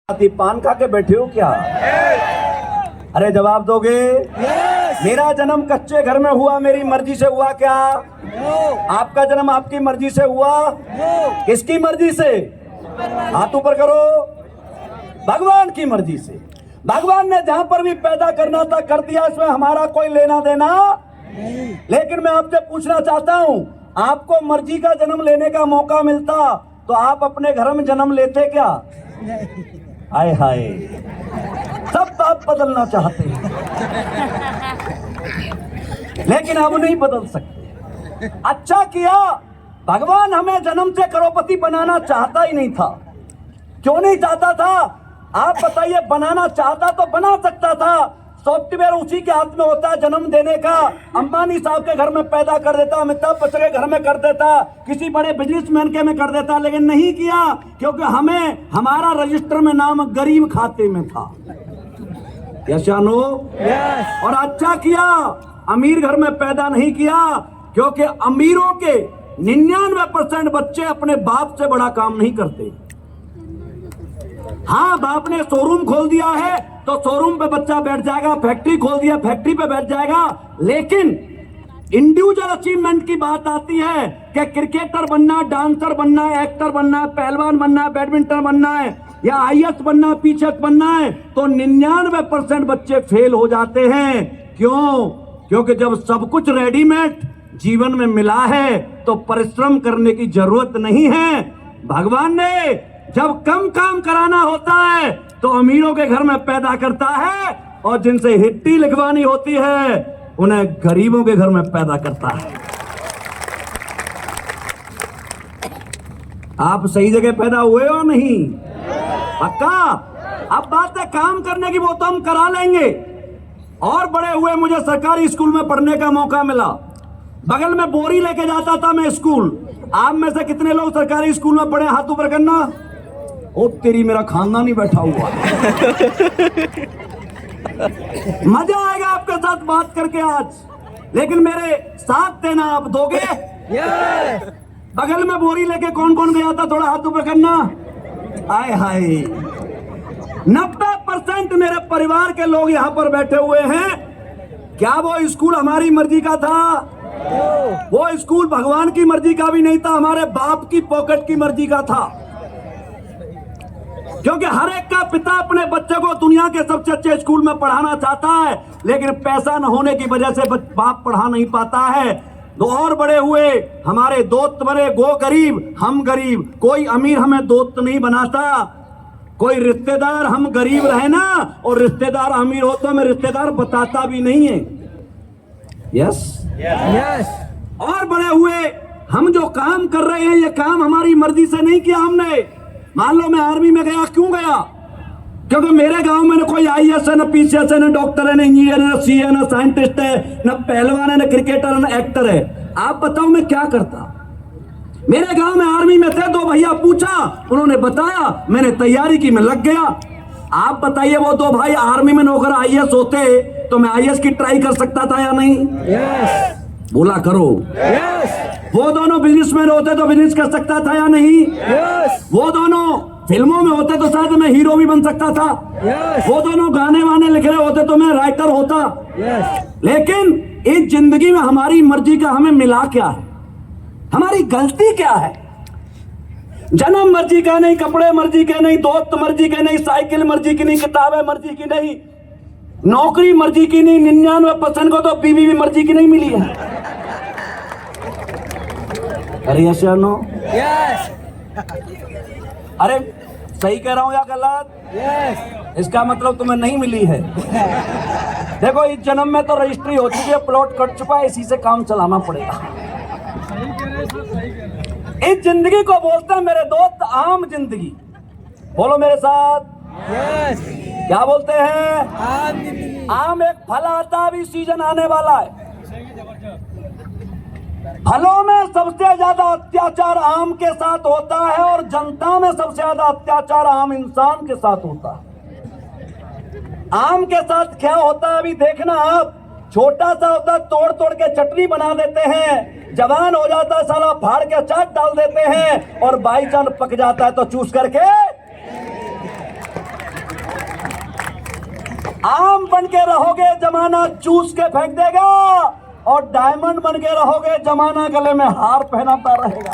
पान खा के बैठे हो क्या? अरे जवाब दोगे? मेरा जन्म कच्चे घर में हुआ, मेरी मर्जी से हुआ क्या? आपका जन्म आपकी मर्जी से हुआ? किसकी मर्जी से? हाथ ऊपर करो। भगवान की मर्जी से। भगवान ने जहां पर भी पैदा करना था कर दिया, इसमें हमारा कोई लेना देना नहीं। लेकिन मैं आपसे पूछना चाहता हूं, आपको मर्जी का जन्म लेने का मौका मिलता तो आप अपने घर में जन्म लेते क्या? हाय हाय, सब आप बदलना चाहते हैं लेकिन अब नहीं बदल सकते। अच्छा किया, भगवान हमें जन्म से करोड़पति बनाना चाहता ही नहीं था। क्यों नहीं चाहता था आप बताइए? बनाना चाहता तो बना सकता था। सॉफ्टवेयर उसी के हाथ में होता है जन्म देने का। अंबानी साहब के घर में पैदा कर देता, अमिताभ बच्चन के घर में कर देता, किसी बड़े बिजनेसमैन के में कर देता, लेकिन नहीं किया क्योंकि हमें हमारा रजिस्टर में नाम गरीब खाते में था। यशानो? और अच्छा किया अमीर घर में पैदा नहीं किया, क्योंकि अमीरों के 99% बच्चे अपने बाप से बड़ा काम नहीं करते। हाँ, बाप ने शोरूम खोल दिया है तो शोरूम पे बच्चा बैठ जाएगा, फैक्ट्री खोल दिया फैक्ट्री पे बैठ जाएगा, लेकिन इंडिविजुअल अचीवमेंट की बात आती है कि क्रिकेटर बनना, डांसर बनना है, एक्टर बनना है, पहलवान बनना है, बैडमिंटन बनना है या आईएएस बनना है, पीछे बनना है, तो 99% बच्चे फेल हो जाते हैं। क्यों? क्योंकि जब सब कुछ रेडीमेड जीवन में मिला है तो परिश्रम करने की जरूरत नहीं है। भगवान ने जब कम काम कराना होता है तो अमीरों के घर में पैदा करता है, और जिनसे हिट्टी लिखवानी होती है उन्हें गरीबों के घर में पैदा करता है। आप सही जगह पैदा हुए हो नहीं? पक्का? अब बात है काम करने की, वो तो हम करा लेंगे। और बड़े हुए मुझे सरकारी स्कूल में पढ़ने का मौका मिला। बगल में बोरी लेके जाता था मैं स्कूल। आप में से कितने लोग सरकारी स्कूल में पढ़े? हाथ ऊपर करना। ओ तेरी, मेरा खानदान ही बैठा हुआ मजा आएगा आपके साथ बात करके आज, लेकिन मेरे साथ देना आप दोगे? बगल में बोरी लेके कौन कौन गया था? थोड़ा हाथ ऊपर करना। आय हाय, 90% मेरे परिवार के लोग यहाँ पर बैठे हुए हैं। क्या वो स्कूल हमारी मर्जी का था? वो स्कूल भगवान की मर्जी का भी नहीं था, हमारे बाप की पॉकेट की मर्जी का था। क्योंकि हर एक का पिता अपने बच्चे को दुनिया के सबसे अच्छे स्कूल में पढ़ाना चाहता है, लेकिन पैसा न होने की वजह से बाप पढ़ा नहीं पाता है। दो और बड़े हुए, हमारे दोस्त बने, वो गरीब हम गरीब, कोई अमीर हमें दोस्त नहीं बनाता, कोई रिश्तेदार हम गरीब रहे ना और रिश्तेदार अमीर हो तो हमें रिश्तेदार बताता भी नहीं है। Yes yes. और बड़े हुए, हम जो काम कर रहे हैं ये काम हमारी मर्जी से नहीं किया हमने। मान लो मैं आर्मी में गया, क्यों गया? क्योंकि मेरे गांव में न कोई आईएएस है, न पीसीएस है, न डॉक्टर है, न इंजीनियर है, न सी है, न साइंटिस्ट है, न पहलवान है, न क्रिकेटर है, न एक्टर है। आप बताओ मैं क्या करता? मेरे गांव में आर्मी में थे, दो भैया पूछा, उन्होंने बताया, मैंने तैयारी की, मैं लग गया। आप बताइए वो दो भाई आर्मी में नौकर आईएएस होते तो मैं आईएएस की ट्राई कर सकता था या नहीं? यस। बोला करो। यस। वो दोनों बिजनेसमैन होते तो बिजनेस कर सकता था या नहीं? यस। वो दोनों फिल्मों में होते तो शायद मैं हीरो भी बन सकता था। यस। वो दोनों गाने वाने लिख रहे होते तो मैं राइटर होता। यस। लेकिन इस जिंदगी में हमारी मर्जी का हमें मिला क्या है? हमारी गलती क्या है? जन्म मर्जी का नहीं, कपड़े मर्जी के नहीं, दोस्त मर्जी के नहीं, साइकिल मर्जी की नहीं, किताबें मर्जी की नहीं, नौकरी मर्जी की नहीं, 99% को तो बीवी भी मर्जी की नहीं मिली है। अरे यस या नो? यस। अरे सही कह रहा हूं या गलत? यस। इसका मतलब तुम्हें नहीं मिली है। देखो इस जन्म में तो रजिस्ट्री हो चुकी है, प्लॉट कट चुका है, इसी से काम चलाना पड़ेगा। इस जिंदगी को बोलते हैं मेरे दोस्त आम जिंदगी। बोलो मेरे साथ। यस। क्या बोलते हैं? आम जिंदगी। आम एक फल आता, अभी सीजन आने वाला है। फलों में सबसे ज्यादा अत्याचार आम के साथ होता है और जनता में सबसे ज्यादा अत्याचार आम इंसान के साथ होता है। आम के साथ क्या होता है अभी देखना आप। छोटा सा होता है, तोड़ तोड़ के चटनी बना देते हैं, जवान हो जाता है साला फाड़ के चाट डाल देते हैं, और बाई चांस पक जाता है तो चूस करके आम बन के रहोगे जमाना चूस के फेंक देगा, और डायमंड बन के रहोगे जमाना गले में हार पहनाता रहेगा।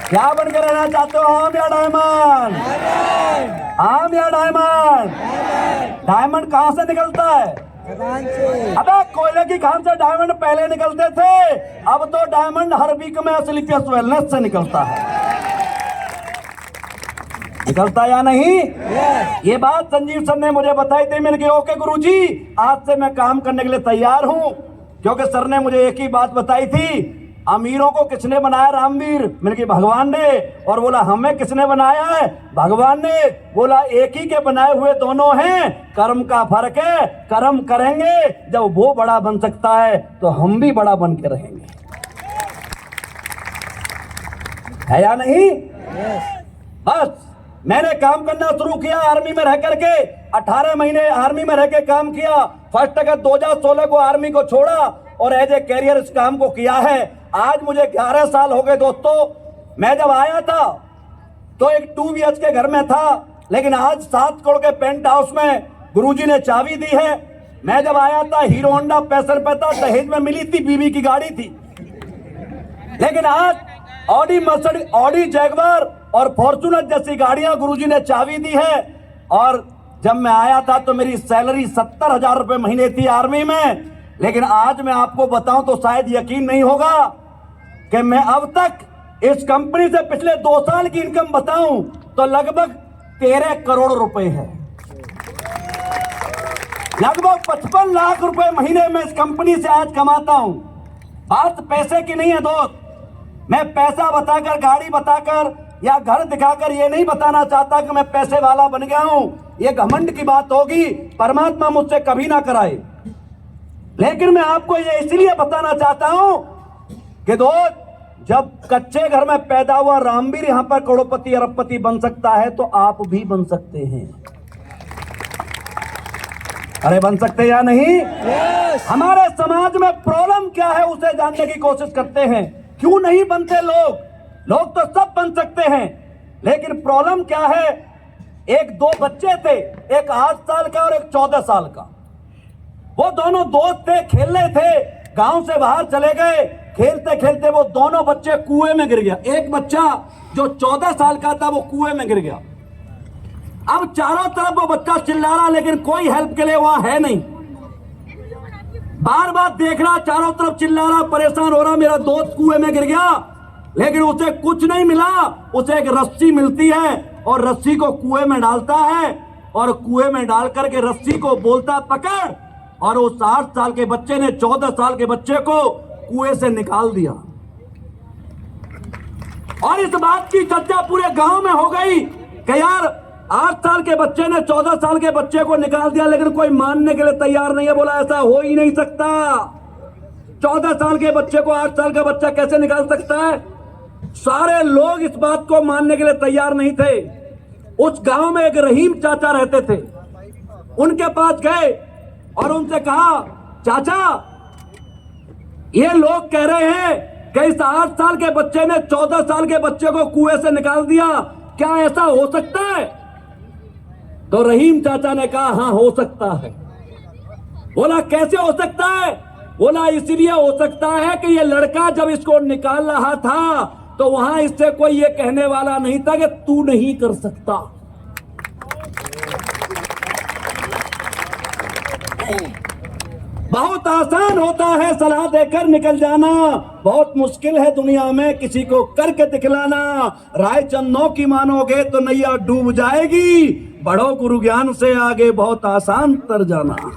क्या बन के रहना चाहते हो, आम या डायमंड? आम या डायमंड? डायमंड कहां से निकलता है? अबे कोयले की खान से डायमंड पहले निकलते थे, अब तो डायमंड हर वीक में असलियत वेलनेस से निकलता है। निकलता या नहीं? ये बात संजीव सर ने मुझे बताई थी। मैंने कहा ओके गुरुजी, आज से मैं काम करने के लिए तैयार हूं, क्योंकि सर ने मुझे एक ही बात बताई थी, अमीरों को किसने बनाया रामवीर? मैंने कहा भगवान ने। और बोला हमें किसने बनाया है? भगवान ने। बोला एक ही के बनाए हुए दोनों हैं, कर्म का फर्क है, कर्म करेंगे जब वो बड़ा बन सकता है तो हम भी बड़ा बन के रहेंगे, है या नहीं? बस मैंने काम करना शुरू किया आर्मी में रह करके, 18 महीने आर्मी में रह के काम किया। 1 अगस्त 2016 को आर्मी को छोड़ा और एज ए कैरियर इस काम को किया है। आज मुझे 11 साल हो गए दोस्तों। मैं जब आया था तो एक 2 BH के घर में था, लेकिन आज 7 करोड़ के पेंट हाउस में गुरुजी ने चाबी दी है। मैं जब आया था हीरो होंडा पैसर पे था, दहेज में मिली थी, बीवी की गाड़ी थी, लेकिन आज ऑडी मर्सिडीज, ऑडी जैगवार और फॉर्च्यूनर जैसी गाड़ियां गुरुजी ने चाबी दी है। और जब मैं आया था तो मेरी सैलरी 70,000 रुपए महीने थी आर्मी में, लेकिन आज मैं आपको बताऊं तो शायद यकीन नहीं होगा कि मैं अब तक इस कंपनी से पिछले 2 साल की इनकम बताऊं तो लगभग 13 करोड़ रुपए है। लगभग 55 लाख रुपए महीने में इस कंपनी से आज कमाता हूं। बात पैसे की नहीं है दोस्त। मैं पैसा बताकर, गाड़ी बताकर या घर दिखाकर ये नहीं बताना चाहता कि मैं पैसे वाला बन गया हूं। ये घमंड की बात होगी, परमात्मा मुझसे कभी ना कराए। लेकिन मैं आपको ये इसलिए बताना चाहता हूं कि दोस्त, जब कच्चे घर में पैदा हुआ रामवीर यहां पर करोड़पति अरबपति बन सकता है तो आप भी बन सकते हैं। अरे बन सकते या नहीं? हमारे समाज में प्रॉब्लम क्या है उसे जानने की कोशिश करते हैं। क्यों नहीं बनते लोग? लोग तो सब बन सकते हैं, लेकिन प्रॉब्लम क्या है? 1-2 बच्चे थे, एक 8 साल का और एक 14 साल का। वो दोनों दोस्त थे, खेल रहे थे, गांव से बाहर चले गए। खेलते खेलते वो दोनों बच्चे कुएं में गिर गया। एक बच्चा जो 14 साल का था वो कुएं में गिर गया। अब चारों तरफ वो बच्चा चिल्ला रहा, लेकिन कोई हेल्प के लिए वहां है नहीं। बार बार देख रहा, चारों तरफ चिल्ला रहा, परेशान हो रहा, मेरा दोस्त कुएं में गिर गया, लेकिन उसे कुछ नहीं मिला। उसे एक रस्सी मिलती है और रस्सी को कुएं में डालता है, और कुएं में डाल करके रस्सी को बोलता पकड़, और उस 8 साल के बच्चे ने 14 साल के बच्चे को कुएं से निकाल दिया। और इस बात की चर्चा पूरे गांव में हो गई कि यार 8 साल के बच्चे ने 14 साल के बच्चे को निकाल दिया, लेकिन कोई मानने के लिए तैयार नहीं है। बोला ऐसा हो ही नहीं सकता। 14 साल के बच्चे को 8 साल का बच्चा कैसे निकाल सकता है? सारे लोग इस बात को मानने के लिए तैयार नहीं थे। उस गांव में एक रहीम चाचा रहते थे। उनके पास गए और उनसे कहा, चाचा ये लोग कह रहे हैं कि इस 8 साल के बच्चे ने 14 साल के बच्चे को कुएं से निकाल दिया, क्या ऐसा हो सकता है? तो रहीम चाचा ने कहा हाँ हो सकता है। बोला कैसे हो सकता है? बोला इसलिए हो सकता है कि ये लड़का जब इसको निकाल रहा था तो वहां इससे कोई ये कहने वाला नहीं था कि तू नहीं कर सकता। बहुत आसान होता है सलाह देकर निकल जाना, बहुत मुश्किल है दुनिया में किसी को करके दिखलाना। राय चंदों की मानोगे तो नैया डूब जाएगी, बढ़ो गुरु ज्ञान से आगे बहुत आसान तर जाना।